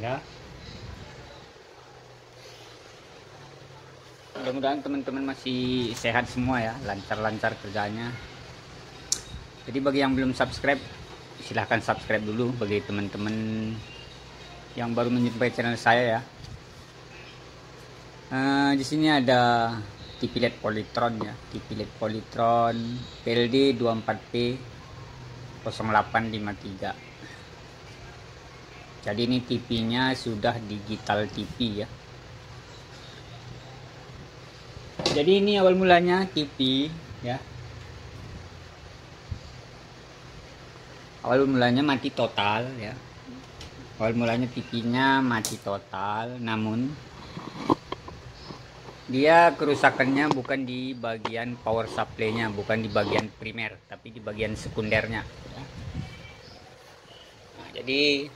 ya. Mudah-mudahan teman-teman masih sehat semua ya, lancar-lancar kerjanya. Jadi bagi yang belum subscribe, silahkan subscribe dulu. Bagi teman-teman yang baru menjumpai channel saya ya. Di sini ada TV LED Polytron ya, TV LED Polytron PLD 24P 0853. Jadi ini TV-nya sudah digital TV ya. Jadi ini awal mulanya TV ya. Awal mulanya mati total ya. Awal mulanya TV-nya mati total, namun dia kerusakannya bukan di bagian power supply-nya, bukan di bagian primer, tapi di bagian sekundernya ya. Nah, jadi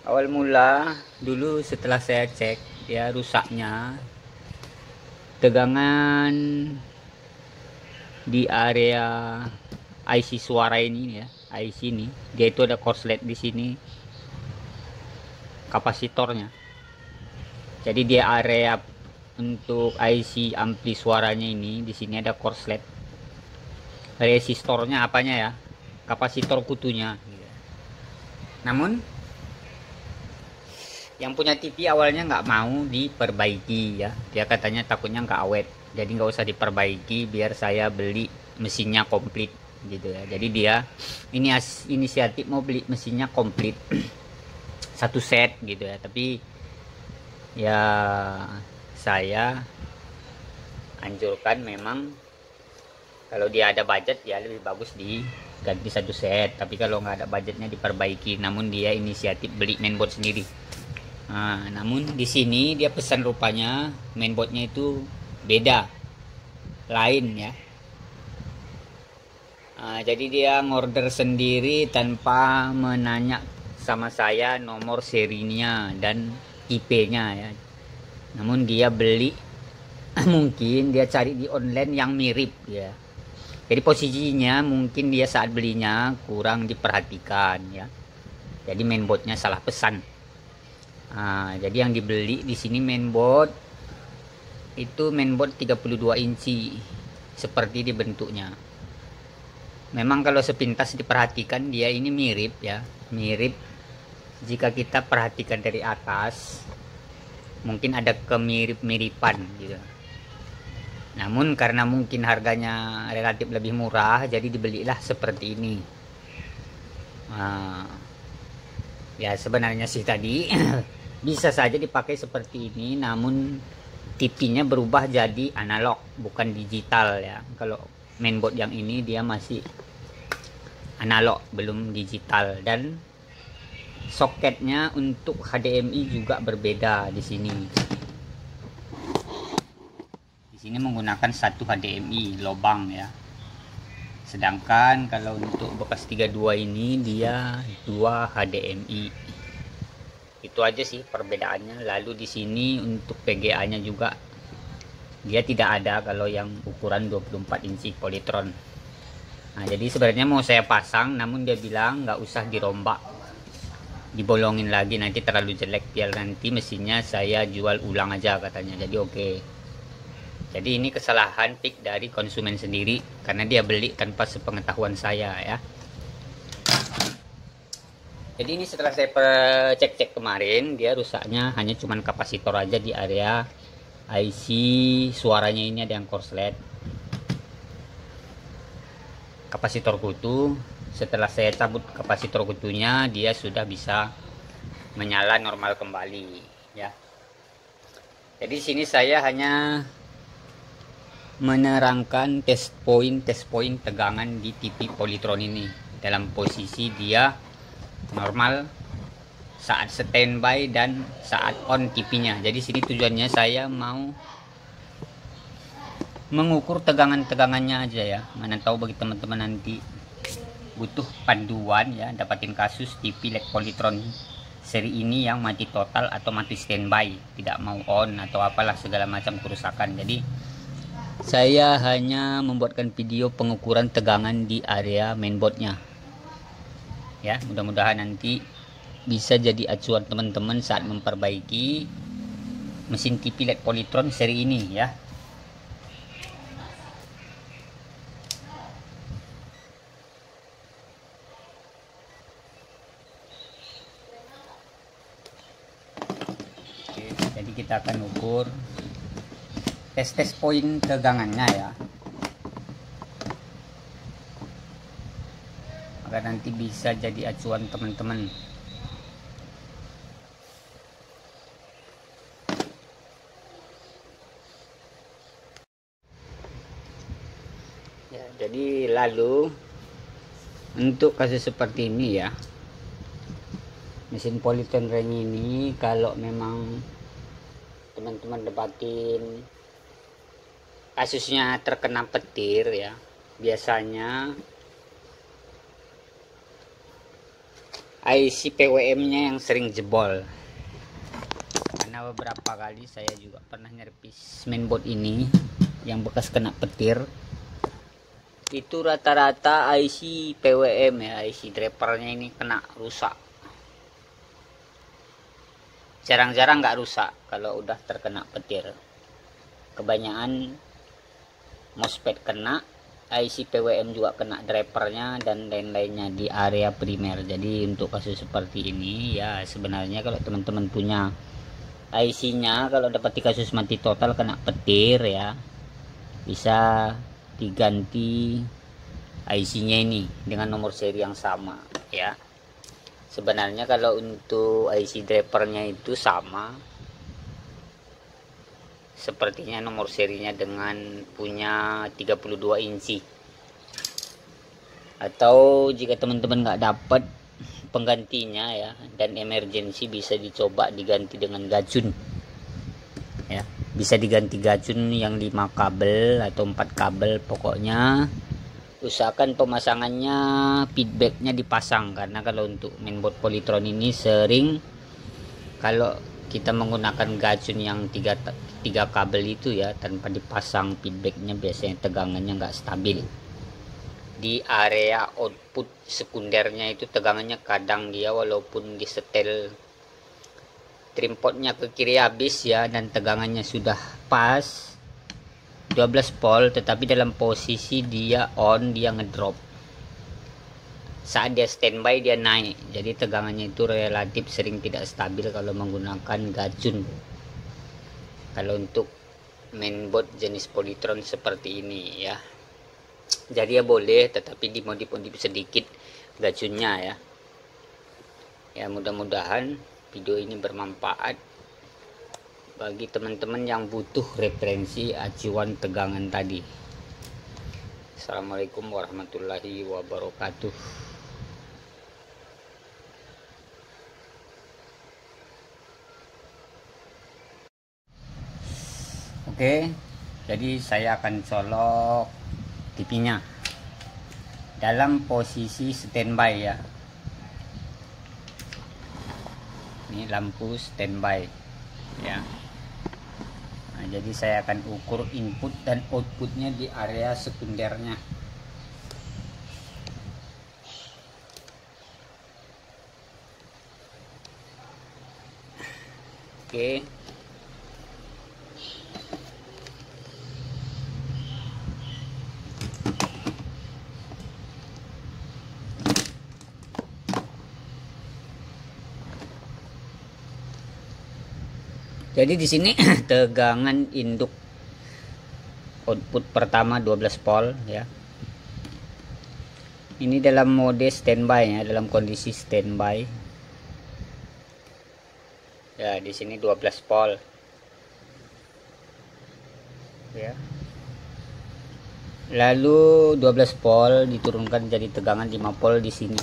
awal mula dulu setelah saya cek, dia rusaknya tegangan di area IC suara ini ya, IC ini dia itu ada korslet di sini kapasitornya. Jadi di area untuk IC ampli suaranya ini di sini ada korslet. Resistornya apanya ya? Kapasitor kutunya. Namun yang punya TV awalnya nggak mau diperbaiki ya, dia katanya takutnya nggak awet, jadi nggak usah diperbaiki, biar saya beli mesinnya komplit gitu ya. Jadi dia ini inisiatif mau beli mesinnya komplit satu set gitu ya, tapi ya saya anjurkan memang kalau dia ada budget ya lebih bagus diganti satu set, tapi kalau nggak ada budgetnya diperbaiki. Namun dia inisiatif beli mainboard sendiri. Nah, namun di sini dia pesan rupanya mainboardnya itu beda, lain ya. Nah, jadi dia ngorder sendiri tanpa menanya sama saya nomor serinya dan IP-nya ya. Namun dia beli mungkin dia cari di online yang mirip ya. Jadi posisinya mungkin dia saat belinya kurang diperhatikan ya. Jadi mainboardnya salah pesan. Nah, jadi yang dibeli di sini mainboard itu mainboard 32 inci seperti di bentuknya. Memang kalau sepintas diperhatikan dia ini mirip ya, mirip. Jika kita perhatikan dari atas mungkin ada kemirip-miripan gitu. Namun karena mungkin harganya relatif lebih murah, jadi dibelilah seperti ini. Nah, ya sebenarnya sih tadi bisa saja dipakai seperti ini, namun TV-nya berubah jadi analog bukan digital ya. Kalau mainboard yang ini dia masih analog belum digital, dan soketnya untuk HDMI juga berbeda di sini. Di sini menggunakan satu HDMI lobang ya. Sedangkan kalau untuk bekas 32 ini dia 2 HDMI. Itu aja sih perbedaannya. Lalu di sini untuk PGA-nya juga dia tidak ada kalau yang ukuran 24 inci Polytron. Nah, jadi sebenarnya mau saya pasang, namun dia bilang nggak usah dirombak, dibolongin lagi nanti terlalu jelek, biar nanti mesinnya saya jual ulang aja katanya. Jadi oke. Jadi ini kesalahan pick dari konsumen sendiri karena dia beli tanpa sepengetahuan saya ya. Jadi ini setelah saya cek-cek kemarin, dia rusaknya hanya cuman kapasitor aja di area IC suaranya ini ada yang korslet. Kapasitor kutu, setelah saya cabut kapasitor kutunya dia sudah bisa menyala normal kembali ya. Jadi sini saya hanya menerangkan test point tegangan di TV Polytron ini dalam posisi dia normal saat standby dan saat on TV-nya. Jadi sini tujuannya saya mau mengukur tegangannya aja ya. Mana tahu bagi teman-teman nanti butuh panduan ya, dapatin kasus TV LED Polytron seri ini yang mati total atau mati standby, tidak mau on atau apalah segala macam kerusakan. Jadi saya hanya membuatkan video pengukuran tegangan di area mainboardnya ya. Mudah-mudahan nanti bisa jadi acuan teman-teman saat memperbaiki mesin TV LED Polytron seri ini ya. Oke, jadi kita akan ukur tes poin tegangannya ya, agar nanti bisa jadi acuan teman-teman. Ya, jadi lalu untuk kasus seperti ini ya, mesin Polytron ring ini kalau memang teman-teman dapatin kasusnya terkena petir ya, biasanya IC PWM-nya yang sering jebol. Karena beberapa kali saya juga pernah nyervis mainboard ini yang bekas kena petir. Itu rata-rata IC PWM ya, IC drivernya ini kena rusak. Jarang-jarang nggak rusak kalau udah terkena petir. Kebanyakan MOSFET kena, IC PWM juga kena drivernya dan lain-lainnya di area primer. Jadi untuk kasus seperti ini ya, sebenarnya kalau teman-teman punya IC-nya, kalau dapat kasus mati total kena petir ya, bisa diganti IC-nya ini dengan nomor seri yang sama ya. Sebenarnya kalau untuk IC drivernya itu sama, sepertinya nomor serinya dengan punya 32 inci. Atau jika teman-teman nggak dapat penggantinya ya, dan emergency, bisa dicoba diganti dengan gajun ya. Bisa diganti gajun yang 5 kabel atau 4 kabel, pokoknya usahakan pemasangannya feedbacknya dipasang. Karena kalau untuk mainboard Polytron ini sering kalau kita menggunakan gajun yang tiga kabel itu ya, tanpa dipasang feedbacknya, biasanya tegangannya nggak stabil. Di area output sekundernya itu tegangannya kadang dia walaupun disetel trim potnya ke kiri habis ya, dan tegangannya sudah pas 12 volt, tetapi dalam posisi dia on dia ngedrop. Saat dia standby dia naik, jadi tegangannya itu relatif sering tidak stabil kalau menggunakan gajun. Kalau untuk mainboard jenis Polytron seperti ini ya, jadi ya boleh, tetapi dimodif-modif sedikit gajunnya ya. Ya mudah-mudahan video ini bermanfaat bagi teman-teman yang butuh referensi acuan tegangan tadi. Assalamualaikum warahmatullahi wabarakatuh. Oke, jadi saya akan colok TV-nya dalam posisi standby ya. Ini lampu standby ya. Nah, jadi saya akan ukur input dan outputnya di area sekundernya. Oke. Jadi di sini tegangan induk output pertama 12 volt ya. Ini dalam mode standby ya, dalam kondisi standby. Ya, di sini 12 volt. Ya. Lalu 12 volt diturunkan jadi tegangan 5 volt di sini.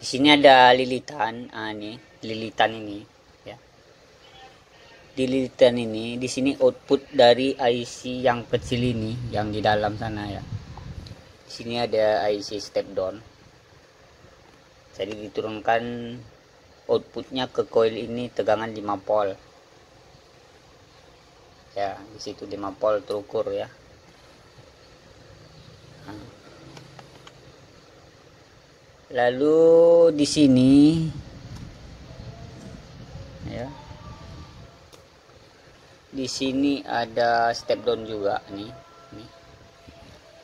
Di sini ada lilitan, nih, lilitan ini ya. Di lilitan ini, di sini output dari IC yang kecil ini, yang di dalam sana ya. Di sini ada IC step down. Jadi diturunkan outputnya ke coil ini tegangan 5 volt. Ya, di situ 5 volt terukur ya. Nah. Lalu di sini ya, di sini ada step down juga nih.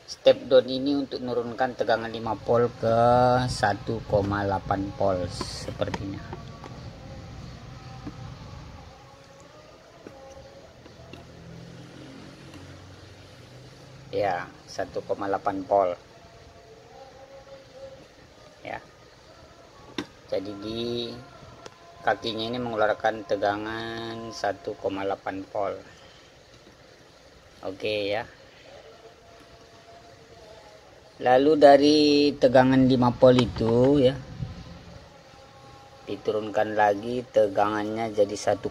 Step down ini untuk menurunkan tegangan 5 volt ke 1,8 volt sepertinya. Ya, 1,8 volt. Ya. Jadi di kakinya ini mengeluarkan tegangan 1,8 volt. Oke ya. Lalu dari tegangan 5 volt itu ya, diturunkan lagi tegangannya jadi 1,1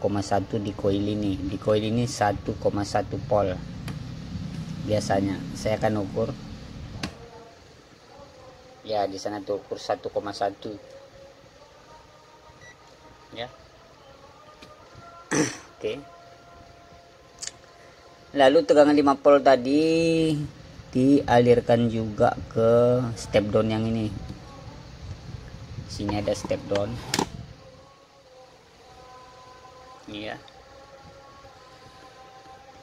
di coil ini. Di coil ini 1,1 volt. Biasanya saya akan ukur. Ya, di sana tuh ukur 1,1. Ya. Oke. Lalu tegangan 5 volt tadi dialirkan juga ke step down yang ini. Sini ada step down. Iya.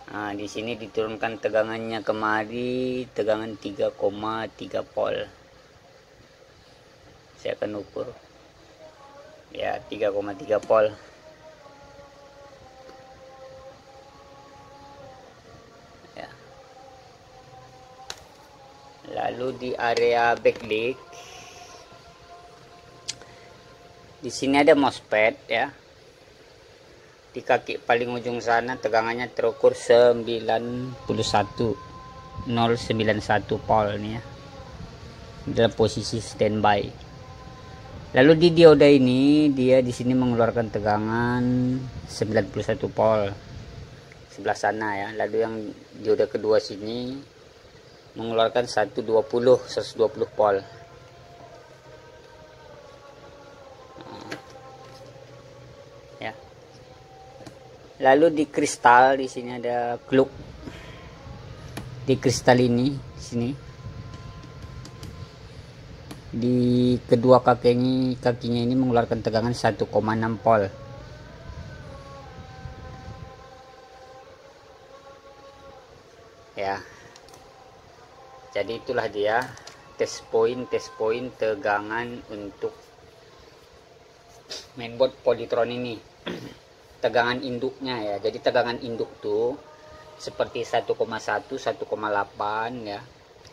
Nah, di sini diturunkan tegangannya kemari, tegangan 3,3 volt. Saya akan ukur. Ya, 3,3 volt. Ya. Lalu di area backlight, di sini ada MOSFET ya. Di kaki paling ujung sana tegangannya terukur 91,091 volt nih ya, dalam posisi standby. Lalu di dioda ini dia di sini mengeluarkan tegangan 91 volt sebelah sana ya. Lalu yang dioda kedua sini mengeluarkan 120 volt. Ya. Lalu di kristal di sini ada clock. Di kristal ini sini, di kedua kakinya ini mengeluarkan tegangan 1,6 volt. Ya. Jadi itulah dia test point tegangan untuk mainboard Polytron ini. Tegangan induknya ya. Jadi tegangan induk tuh seperti 1,1, 1,8 ya.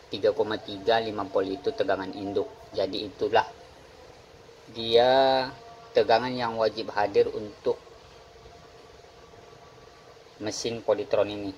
3,3, 5 volt itu tegangan induk. Jadi itulah dia tegangan yang wajib hadir untuk mesin Polytron ini.